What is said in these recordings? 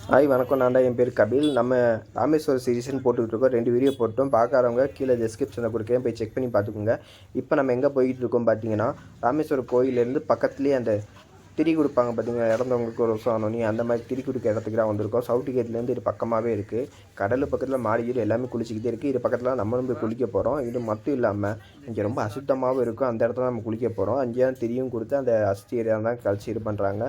Hi வணக்கம். நான் தான் என் பேர் கபில். நம்ம ராமேஸ்வரம் சீரிஸ்ன்னு போட்டுக்கிட்டுருக்கோம். 2 வீடியோ போட்டோம். பார்க்காதவங்க கீழே டிஸ்கிரிப்ஷனில் கொடுக்குறேன், போய் செக் பண்ணி பார்த்துக்கோங்க. இப்போ நம்ம எங்கே போய்கிட்டு இருக்கோம் பார்த்தீங்கன்னா, ராமேஸ்வரம் கோயிலேருந்து பக்கத்துலேயே அந்த திரி கொடுப்பாங்க பார்த்தீங்கன்னா, இறந்தவங்களுக்கு ஒரு வருஷம் ஆனோனி அந்த மாதிரி திரி கொடுக்க இடத்துக்கு தான் வந்திருக்கோம். சவுட்டு கேட்லேருந்து இது பக்கமாகவே இருக்குது. கடல் பக்கத்தில் மாடி வீடு எல்லாமே குளிச்சிக்கிட்டே இருக்குது. இது பக்கத்தில் நம்மளும் போய் குளிக்க போகிறோம். இது மட்டும் இல்லாமல் இங்கே ரொம்ப அசுத்தமாகவும் இருக்கும். அந்த இடத்துல நம்ம குளிக்க போகிறோம். அங்கேயே திரியும் கொடுத்து அந்த அஸ்தி தான் கழிச்சு இது பண்ணுறாங்க.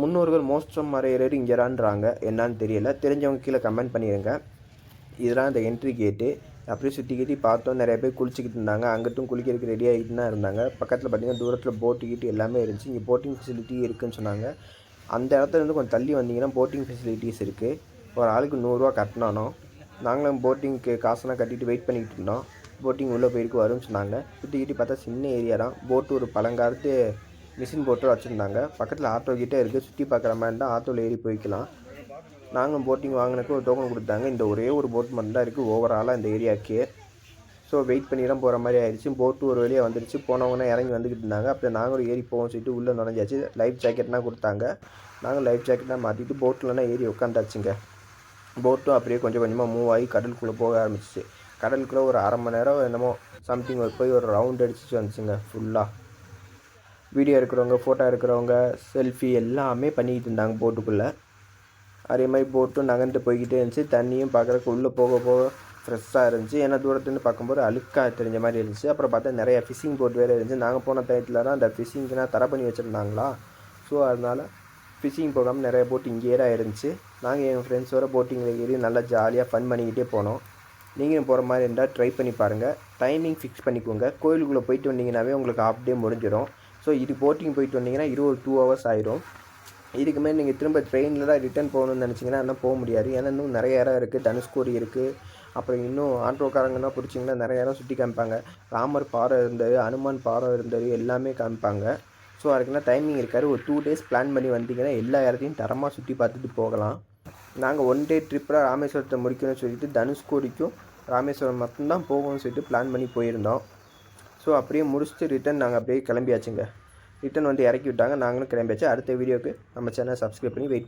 முன்னோர்கள் மோட்சம் அடையிறது இங்கேறான்றாங்க, என்னான்னு தெரியல. தெரிஞ்சவங்க கீழே கமெண்ட் பண்ணிடுங்க. இதெல்லாம் அந்த என்ட்ரி கேட்டு. அப்படியே சுற்றி கிட்டி பார்த்தோம். நிறைய பேர் குளிச்சிக்கிட்டு இருந்தாங்க. அங்கிட்டும் குளிக்கிறதுக்கு ரெடி ஆகிட்டு தான் இருந்தாங்க. பக்கத்தில் பார்த்திங்கன்னா தூரத்தில் போட்டு கிட்டு எல்லாமே இருந்துச்சு. இங்கே போட்டிங் ஃபெசிலிட்டி இருக்குதுன்னு சொன்னாங்க. அந்த இடத்துலேருந்து கொஞ்சம் தள்ளி வந்தீங்கன்னா போட்டிங் ஃபெசிலிட்டிஸ் இருக்குது. ஒரு ஆளுக்கு 100 கட்டினானோ. நாங்களும் போட்டிங்க்கு காசெல்லாம் கட்டிட்டு வெயிட் பண்ணிக்கிட்டு இருந்தோம். போட்டிங் உள்ளே போயிருக்கு வரும்னு சொன்னாங்க. சுற்றிக்கிட்டு பார்த்தா சின்ன ஏரியா தான். போட்டு ஒரு பழங்காலத்து மிஷின் போட்டு வச்சுருந்தாங்க. பக்கத்தில் ஆட்டோ கிட்டே இருக்குது. சுற்றி பார்க்குற மாதிரி தான் ஆட்டோவில் ஏறி போய்க்கலாம். நாங்களும் போட்டிங் வாங்கினக்கு ஒரு டோக்கன் கொடுத்தாங்க. இந்த ஒரே ஒரு போட் மட்டும் தான் இருக்குது ஓவராலாக இந்த ஏரியாவுக்கே. ஸோ வெயிட் பண்ணி தான் போகிற மாதிரி ஆயிடுச்சு. போட்டு ஒரு வழியாக வந்துடுச்சு. போனவங்கன்னா இறங்கி வந்துக்கிட்டு இருந்தாங்க. அப்புறம் நாங்களும் ஏறி போவோம் சொல்லிட்டு உள்ளே நுழைஞ்சாச்சு. லைஃப் ஜாக்கெட்லாம் கொடுத்தாங்க. நாங்கள் லைஃப் ஜாக்கெட்லாம் மாற்றிட்டு போட்டில்னா ஏறி உட்காந்தாச்சுங்க. போட்டும் அப்படியே கொஞ்சம் கொஞ்சமாக மூவ் ஆகி கடலுக்குள்ளே போக ஆரம்பிச்சிச்சு. கடலுக்குள்ளே ஒரு அரை மணி நேரம் என்னமோ சம்திங் போய் ஒரு ரவுண்ட் அடிச்சுட்டு வந்துச்சுங்க. ஃபுல்லாக வீடியோ எடுக்கிறவங்க, ஃபோட்டோ எடுக்கிறவங்க, செல்ஃபி எல்லாமே பண்ணிக்கிட்டு இருந்தாங்க போட்டுக்குள்ளே. அதே மாதிரி போட்டும் நகர்ந்து போய்கிட்டே இருந்துச்சு. தண்ணியும் பார்க்குறக்கு உள்ளே போக போக ஃப்ரெஷ்ஷாக இருந்துச்சு. ஏன்னா தூரத்துலேருந்து பார்க்கும்போது அழுக்காக தெரிஞ்ச மாதிரி இருந்துச்சு. அப்புறம் பார்த்தா நிறையா ஃபிஷிங் போட் வேறு இருந்துச்சு. நாங்கள் போன டயத்தில் தான் அந்த ஃபிஷிங்க்குனா தடை பண்ணி வச்சுருந்தாங்களா. ஸோ அதனால் ஃபிஷிங் போகாமல் நிறைய போட் இங்கேயே தான் இருந்துச்சு. நாங்கள் எங்கள் ஃப்ரெண்ட்ஸோட போட்டிங்கில் ஏறி நல்லா ஜாலியாக ஃபன் பண்ணிக்கிட்டே போனோம். நீங்களும் போகிற மாதிரி இருந்தால் ட்ரை பண்ணி பாருங்கள். டைமிங் ஃபிக்ஸ் பண்ணிக்கோங்க. கோயிலுக்குள்ளே போயிட்டு வந்தீங்கன்னாவே உங்களுக்கு ஹாஃப் டே முடிஞ்சிடும். ஸோ இது போட்டிங் போயிட்டு வந்தீங்கன்னா 2 ஹவர்ஸ் ஆயிடும். இதுக்குமே நீங்கள் திரும்ப ட்ரெயினில் தான் ரிட்டர்ன் போகணுன்னு நினச்சிங்கன்னா இன்னும் போக முடியாது. ஏன்னா இன்னும் நிறைய இடம் இருக்குது. தனுஷ்கோடி இருக்குது. அப்புறம் இன்னும் ஆட்டோக்காரங்கன்னா பிடிச்சிங்கன்னா நிறைய இடம் சுற்றி காமிப்பாங்க. ராமர் பாறை இருந்தார், அனுமான் பாறை இருந்தார், எல்லாமே காமிப்பாங்க. ஸோ அதுக்குன்னா டைமிங் இருக்காது. ஒரு 2 டேஸ் பிளான் பண்ணி வந்தீங்கன்னா எல்லா இடத்தையும் தரமாக சுற்றி பார்த்துட்டு போகலாம். நாங்கள் 1 டே ட்ரிப்பில் ராமேஸ்வரத்தை முடிக்கணும்னு சொல்லிட்டு தனுஷ்கோடிக்கும் ராமேஸ்வரம் மட்டும்தான் போகணும்னு சொல்லிட்டு பிளான் பண்ணி போயிருந்தோம். ஸோ அப்படியே முடிச்சுட்டு ரிட்டன் நாங்கள் அப்படியே கிளம்பியாச்சுங்க. ரிட்டன் வந்து இறக்கி விட்டாங்க. நாங்களும் கிளம்பியாச்சு. அடுத்த வீடியோவுக்கு நம்ம சேனலை சப்ஸ்கிரைப் பண்ணி வெயிட்